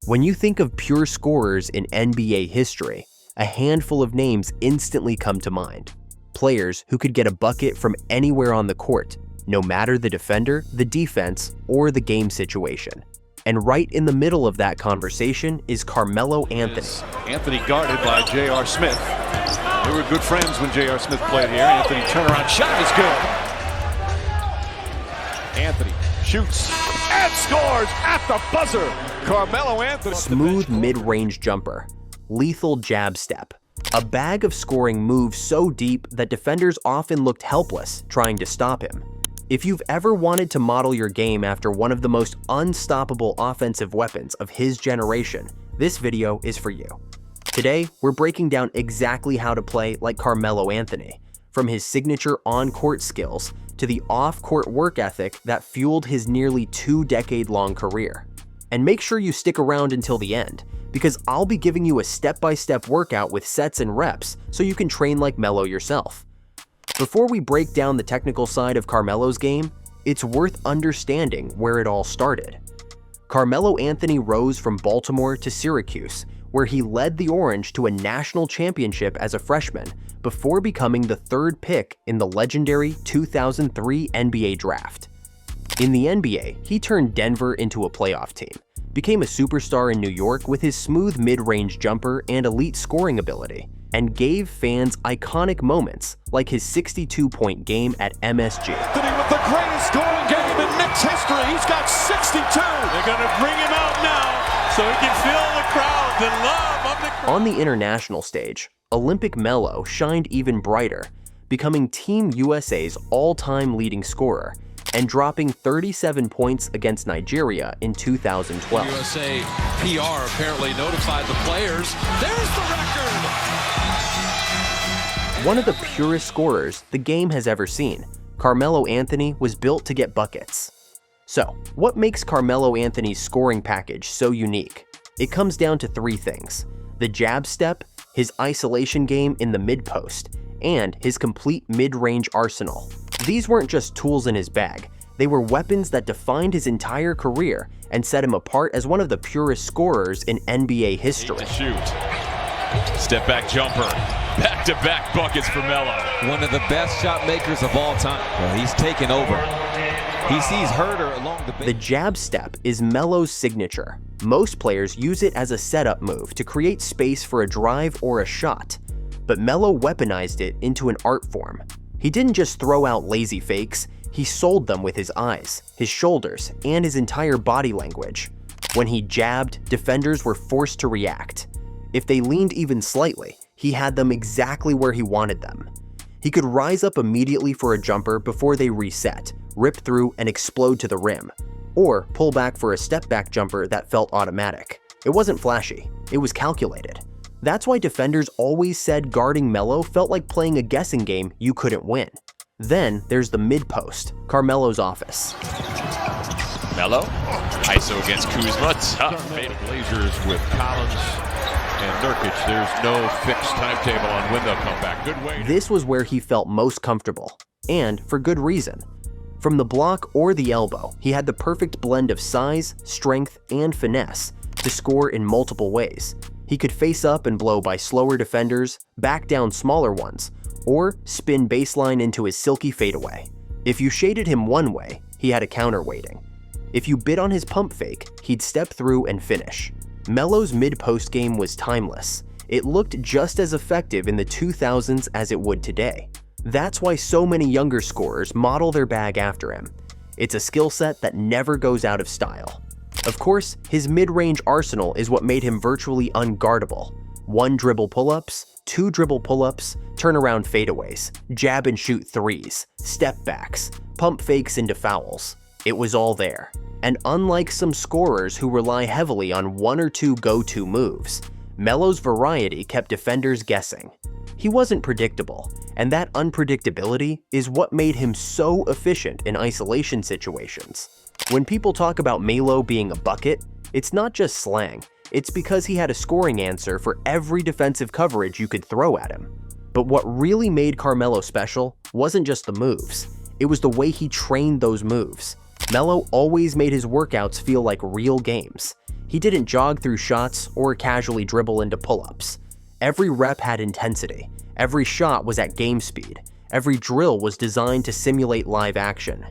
When you think of pure scorers in NBA history, a handful of names instantly come to mind. Players who could get a bucket from anywhere on the court, no matter the defender, the defense, or the game situation. And right in the middle of that conversation is Carmelo Anthony. Anthony guarded by J.R. Smith. They were good friends when J.R. Smith played here. Anthony turnaround shot is good. Anthony shoots and scores at the buzzer. Carmelo Anthony. Smooth mid-range jumper, lethal jab step, a bag of scoring moves so deep that defenders often looked helpless trying to stop him. If you've ever wanted to model your game after one of the most unstoppable offensive weapons of his generation, this video is for you. Today, we're breaking down exactly how to play like Carmelo Anthony, from his signature on-court skills to the off-court work ethic that fueled his nearly 2-decade-long career. And make sure you stick around until the end, because I'll be giving you a step-by-step workout with sets and reps so you can train like Melo yourself. Before we break down the technical side of Carmelo's game, it's worth understanding where it all started. Carmelo Anthony rose from Baltimore to Syracuse, where he led the Orange to a national championship as a freshman before becoming the third pick in the legendary 2003 NBA draft. In the NBA, he turned Denver into a playoff team, became a superstar in New York with his smooth mid-range jumper and elite scoring ability, and gave fans iconic moments like his 62-point game at MSG. Anthony with the greatest scoring game in Knicks history. He's got 62. They're going to bring him out now so he can feel the crowd, the love of the crowd. On the international stage, Olympic Melo shined even brighter, becoming Team USA's all-time leading scorer and dropping 37 points against Nigeria in 2012. USA PR apparently notified the players. There's the record! One of the purest scorers the game has ever seen, Carmelo Anthony was built to get buckets. So, what makes Carmelo Anthony's scoring package so unique? It comes down to three things: the jab step, his isolation game in the mid-post, and his complete mid-range arsenal. These weren't just tools in his bag, they were weapons that defined his entire career and set him apart as one of the purest scorers in NBA history. Shoot. Step back jumper. Back-to-back buckets for Melo. One of the best shot makers of all time. Well, he's taken over. He sees Herder along the bench. The jab step is Melo's signature. Most players use it as a setup move to create space for a drive or a shot, but Melo weaponized it into an art form. He didn't just throw out lazy fakes, he sold them with his eyes, his shoulders, and his entire body language. When he jabbed, defenders were forced to react. If they leaned even slightly, he had them exactly where he wanted them. He could rise up immediately for a jumper before they reset, rip through and explode to the rim, or pull back for a step-back jumper that felt automatic. It wasn't flashy, it was calculated. That's why defenders always said guarding Melo felt like playing a guessing game you couldn't win. Then there's the mid-post, Carmelo's office. Melo, ISO against Kuzma, tough. Blazers with Collins and Nurkic. There's no fixed timetable on when they'll come back. Good way. This was where he felt most comfortable, and for good reason. From the block or the elbow, he had the perfect blend of size, strength, and finesse to score in multiple ways. He could face up and blow by slower defenders, back down smaller ones, or spin baseline into his silky fadeaway. If you shaded him one way, he had a counter waiting. If you bid on his pump fake, he'd step through and finish. Melo's mid-post game was timeless. It looked just as effective in the 2000s as it would today. That's why so many younger scorers model their bag after him. It's a skill set that never goes out of style. Of course, his mid-range arsenal is what made him virtually unguardable. 1 dribble pull-ups, 2 dribble pull-ups, turnaround fadeaways, jab and shoot threes, step backs, pump fakes into fouls. It was all there. And unlike some scorers who rely heavily on 1 or 2 go-to moves, Melo's variety kept defenders guessing. He wasn't predictable, and that unpredictability is what made him so efficient in isolation situations. When people talk about Melo being a bucket, it's not just slang, it's because he had a scoring answer for every defensive coverage you could throw at him. But what really made Carmelo special wasn't just the moves, it was the way he trained those moves. Melo always made his workouts feel like real games. He didn't jog through shots or casually dribble into pull-ups. Every rep had intensity. Every shot was at game speed. Every drill was designed to simulate live action.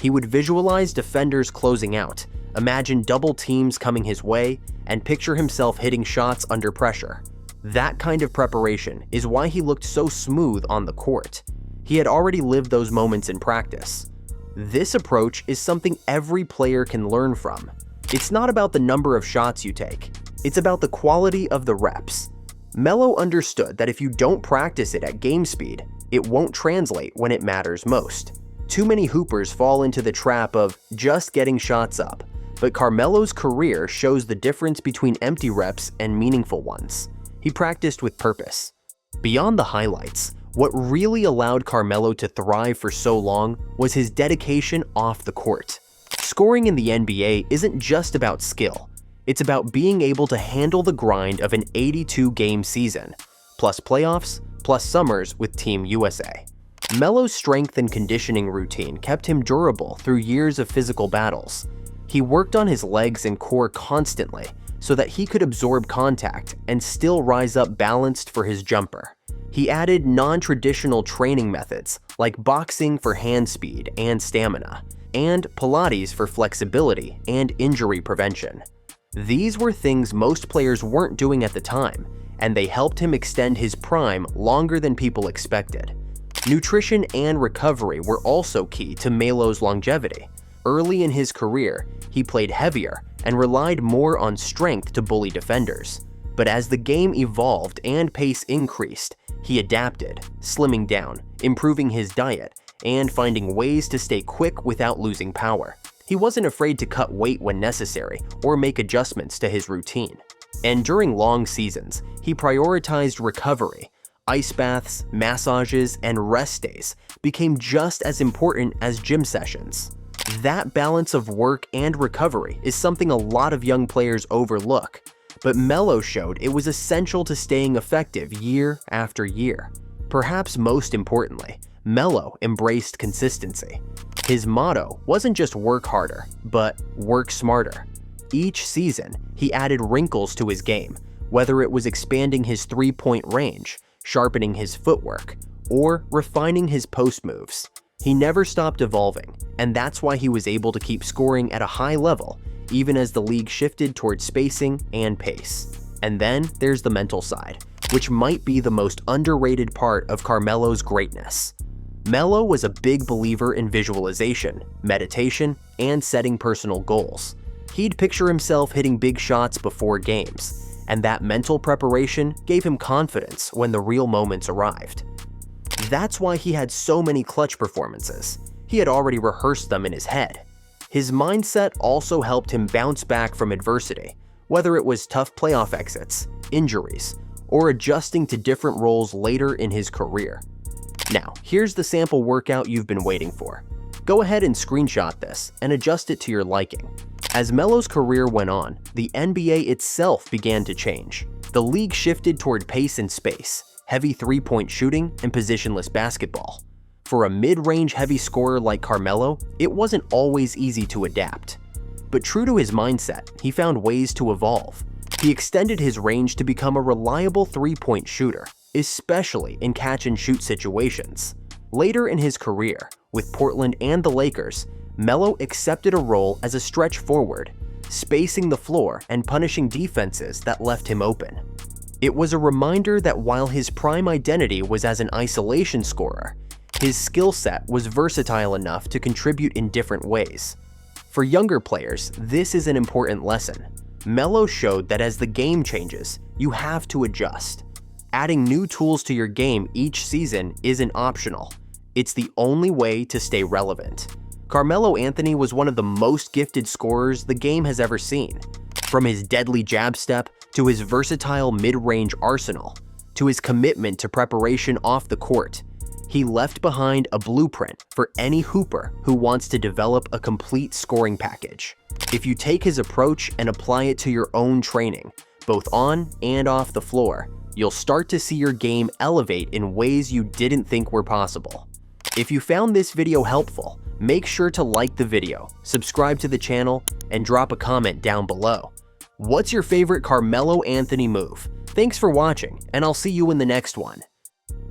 He would visualize defenders closing out, imagine double teams coming his way, and picture himself hitting shots under pressure. That kind of preparation is why he looked so smooth on the court. He had already lived those moments in practice. This approach is something every player can learn from. It's not about the number of shots you take. It's about the quality of the reps. Melo understood that if you don't practice it at game speed, it won't translate when it matters most. Too many hoopers fall into the trap of just getting shots up, but Carmelo's career shows the difference between empty reps and meaningful ones. He practiced with purpose. Beyond the highlights, what really allowed Carmelo to thrive for so long was his dedication off the court. Scoring in the NBA isn't just about skill. It's about being able to handle the grind of an 82-game season, plus playoffs, plus summers with Team USA. Melo's strength and conditioning routine kept him durable through years of physical battles. He worked on his legs and core constantly so that he could absorb contact and still rise up balanced for his jumper. He added non-traditional training methods like boxing for hand speed and stamina, and Pilates for flexibility and injury prevention. These were things most players weren't doing at the time, and they helped him extend his prime longer than people expected. Nutrition and recovery were also key to Melo's longevity. Early in his career, he played heavier and relied more on strength to bully defenders. But as the game evolved and pace increased, he adapted, slimming down, improving his diet, and finding ways to stay quick without losing power. He wasn't afraid to cut weight when necessary or make adjustments to his routine. And during long seasons, he prioritized recovery. Ice baths, massages, and rest days became just as important as gym sessions. That balance of work and recovery is something a lot of young players overlook, but Melo showed it was essential to staying effective year after year. Perhaps most importantly, Melo embraced consistency. His motto wasn't just work harder, but work smarter. Each season, he added wrinkles to his game, whether it was expanding his three-point range, sharpening his footwork, or refining his post moves. He never stopped evolving, and that's why he was able to keep scoring at a high level, even as the league shifted towards spacing and pace. And then there's the mental side, which might be the most underrated part of Carmelo's greatness. Melo was a big believer in visualization, meditation, and setting personal goals. He'd picture himself hitting big shots before games, and that mental preparation gave him confidence when the real moments arrived. That's why he had so many clutch performances. He had already rehearsed them in his head. His mindset also helped him bounce back from adversity, whether it was tough playoff exits, injuries, or adjusting to different roles later in his career. Now, here's the sample workout you've been waiting for. Go ahead and screenshot this and adjust it to your liking. As Melo's career went on, the NBA itself began to change. The league shifted toward pace and space, heavy three-point shooting, and positionless basketball. For a mid-range heavy scorer like Carmelo, it wasn't always easy to adapt. But true to his mindset, he found ways to evolve. He extended his range to become a reliable three-point shooter, especially in catch-and-shoot situations. Later in his career, with Portland and the Lakers, Melo accepted a role as a stretch forward, spacing the floor and punishing defenses that left him open. It was a reminder that while his prime identity was as an isolation scorer, his skill set was versatile enough to contribute in different ways. For younger players, this is an important lesson. Melo showed that as the game changes, you have to adjust. Adding new tools to your game each season isn't optional. It's the only way to stay relevant. Carmelo Anthony was one of the most gifted scorers the game has ever seen. From his deadly jab step, to his versatile mid-range arsenal, to his commitment to preparation off the court, he left behind a blueprint for any hooper who wants to develop a complete scoring package. If you take his approach and apply it to your own training, both on and off the floor, you'll start to see your game elevate in ways you didn't think were possible. If you found this video helpful, make sure to like the video, subscribe to the channel, and drop a comment down below. What's your favorite Carmelo Anthony move? Thanks for watching, and I'll see you in the next one.